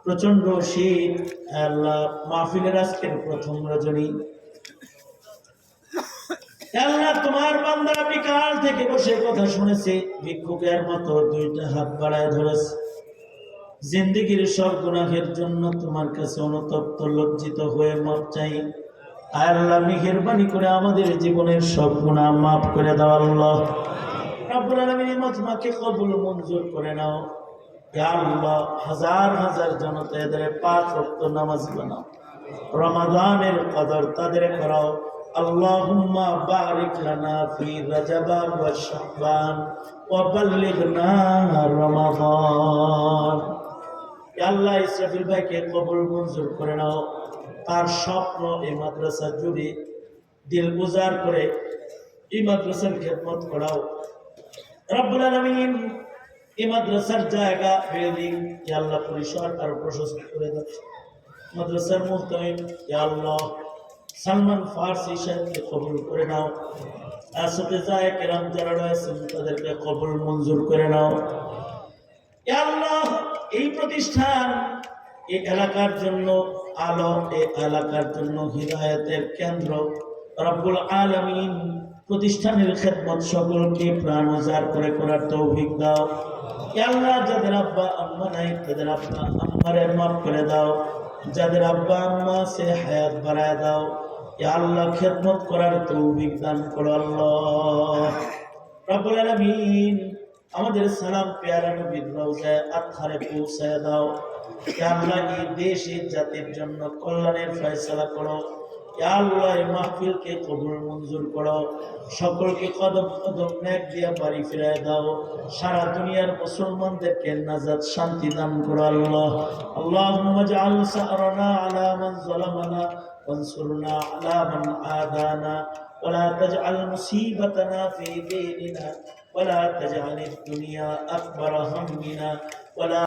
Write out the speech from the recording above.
প্রচন্ড শীত। আল্লাহ মাহফিলের আজকের প্রথম রজনী, আল্লাহ তোমার বান্দারা বিকাল থেকে বসে কথা শুনেছে, ভিক্ষুকের মতো দুইটা হাত বাড়ায় ধরেছে। জিন্দেগির সব গুনাহের জন্য তোমার কাছে অনুতপ্ত লজ্জিত হয়ে মাপ চাই। আল্লাহ মেহেরবানি করে আমাদের জীবনের সব গুনাহ মাফ করে দাও। আল্লাহ রব্বুল আলামিন মজমাকে কবুল মঞ্জুর করে নাও। ইয়া আল্লাহ হাজার হাজার জনতা এদের 5 ওয়াক্ত নামাজ বানাও, রমাদানের কদর তাদের করাও। আল্লাহুম্মা বারিক লানা ফি রজব ওয়া শাবান ওয়া বাল্লিগনা রমাদান। ইয়া আল্লাহ ইসরাফিল ভাইকে কবুল মঞ্জুর করে নাও। তার স্বপ্ন এই মাদ্রাসা জুড়ে দিল উজাড় করে এই মাদ্রাসার খেদমত করাও। রব্বুল আলামিন এই মাদ্রাসার জায়গা বিল্ডিং ইয়া আল্লাহ পরিসর আর প্রশস্ত করে দাও। মাদ্রাসার মুহতামিম ইয়া আল্লাহ সালমান ফারসি সাহেবকে কবুল করে নাও। আসতিজায়ে কেরাম যারা রয়েছেন তাদেরকে কবুল মঞ্জুর করে নাও। ইয়া আল্লাহ এই প্রতিষ্ঠান এই এলাকার জন্য আলো, এই এলাকার জন্য হিদায়াতের কেন্দ্র। রব্বুল আলামিন প্রতিষ্ঠানের খেদমত সকলকে প্রাণ উজাড় করে করার তৌফিক দাও। ইয়া আল্লাহ যাদের আব্বা আম্মা নাই তাদের আব্বা আম্মারে মাফ করে দাও। যাদের আব্বা আম্মা সে হায়াত বাড়ায় দাও। ইয়া আল্লাহ খেদমত করার তৌফিক দান করো। আল্লাহ রব্বুল আলামিন আমাদের সালাম পেয়ারা নবীর রওজায় আতহারে পৌঁছায় দাও। ইয়া আল্লাহ এই দেশ এই জাতির জন্য কল্যাণের ফয়সালা করো। ইয়া আল্লাহ এই মাহফিলকে কবুল মঞ্জুর করো। সকলকে কদম কদম নেক দিয়া বাড়ি ফিরায় দাও। সারা দুনিয়ার মুসলমানদেরকে নাজাত শান্তি দান করো। আল্লাহ আল্লাহুম্মা জাআল সা'রানা আলা মান যালামানা ওয়ানসুরনা আলা মান আদানা ওয়ালা তাজআল মুসিবাতানা ফি দীনিনা ওয়ালা তাজআলিদ দুনিয়া আকবার হাম্মিনা ওয়ালা